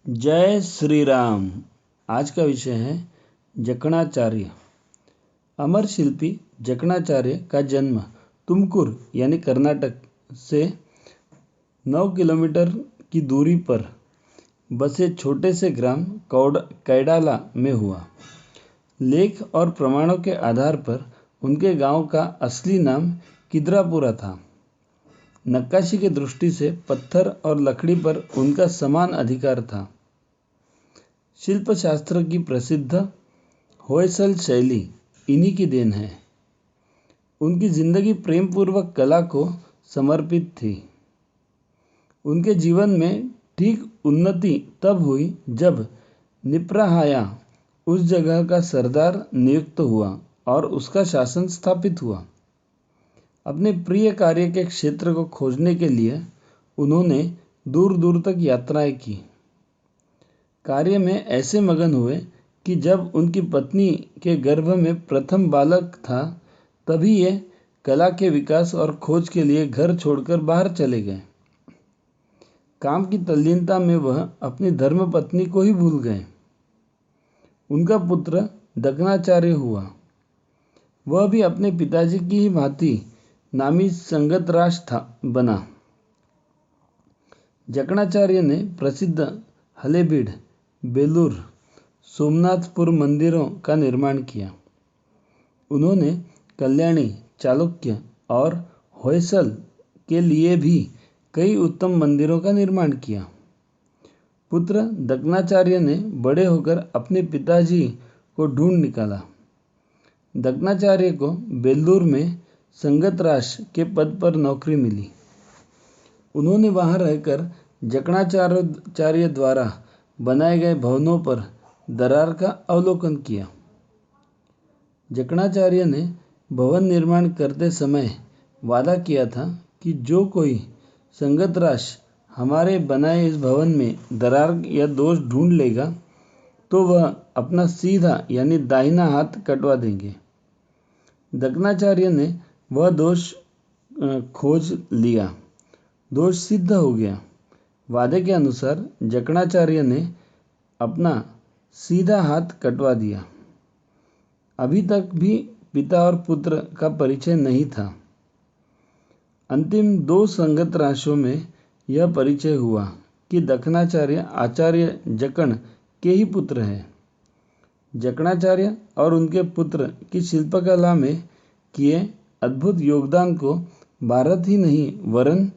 जय श्री राम। आज का विषय है जकणाचार्य। अमर शिल्पी जकणाचार्य का जन्म तुमकुर यानी कर्नाटक से 9 किलोमीटर की दूरी पर बसे छोटे से ग्राम कैडाला में हुआ। लेख और प्रमाणों के आधार पर उनके गांव का असली नाम किद्रापुरा था। नक्काशी की दृष्टि से पत्थर और लकड़ी पर उनका समान अधिकार था। शिल्प शास्त्र की प्रसिद्ध होयसल शैली इन्हीं की देन है। उनकी जिंदगी प्रेम पूर्वक कला को समर्पित थी। उनके जीवन में ठीक उन्नति तब हुई जब निप्राहाया उस जगह का सरदार नियुक्त हुआ और उसका शासन स्थापित हुआ। अपने प्रिय कार्य के क्षेत्र को खोजने के लिए उन्होंने दूर दूर तक यात्राएं की। कार्य में ऐसे मगन हुए कि जब उनकी पत्नी के गर्भ में प्रथम बालक था तभी ये कला के विकास और खोज के लिए घर छोड़कर बाहर चले गए। काम की तल्लीनता में वह अपनी धर्मपत्नी को ही भूल गए। उनका पुत्र दक्नाचार्य हुआ। वह भी अपने पिताजी की ही भांति नामी संगतराज बना। जकणाचार्य ने प्रसिद्ध हलेबीड, बेलूर, सोमनाथपुर मंदिरों का निर्माण किया। उन्होंने कल्याणी, चालुक्य और होयसल के लिए भी कई उत्तम मंदिरों का निर्माण किया। पुत्र दक्नाचार्य ने बड़े होकर अपने पिताजी को ढूंढ निकाला। दक्नाचार्य को बेल्लूर में संगतराज के पद पर नौकरी मिली। उन्होंने वहां रहकर जकणाचार्य द्वारा बनाए गए भवनों पर दरार का अवलोकन किया। जकणाचार्य ने भवन निर्माण करते समय वादा किया था कि जो कोई संगतराज हमारे बनाए इस भवन में दरार या दोष ढूंढ लेगा तो वह अपना सीधा यानी दाहिना हाथ कटवा देंगे। दक्नाचार्य ने वह दोष खोज लिया। दोष सिद्ध हो गया। वादे के अनुसार जकणाचार्य ने अपना सीधा हाथ कटवा दिया। अभी तक भी पिता और पुत्र का परिचय नहीं था। अंतिम 2 संगतराशों में यह परिचय हुआ कि दक्नाचार्य आचार्य जकण के ही पुत्र हैं। जकणाचार्य और उनके पुत्र की शिल्पकला में किए अद्भुत योगदान को भारत ही नहीं वरन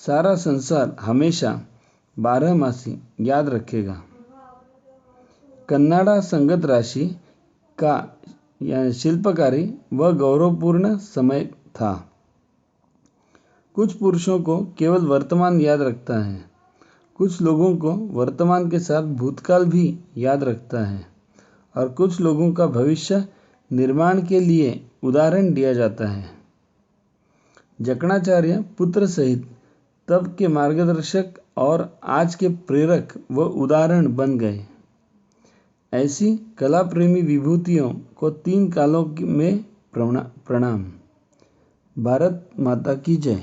सारा संसार हमेशा 12मासी याद रखेगा। कन्नाडा संगत राशि का शिल्पकारी व गौरवपूर्ण समय था। कुछ पुरुषों को केवल वर्तमान याद रखता है, कुछ लोगों को वर्तमान के साथ भूतकाल भी याद रखता है और कुछ लोगों का भविष्य निर्माण के लिए उदाहरण दिया जाता है। जकणाचार्य पुत्र सहित तब के मार्गदर्शक और आज के प्रेरक व उदाहरण बन गए। ऐसी कला प्रेमी विभूतियों को 3 कालों में प्रणाम। भारत माता की जय।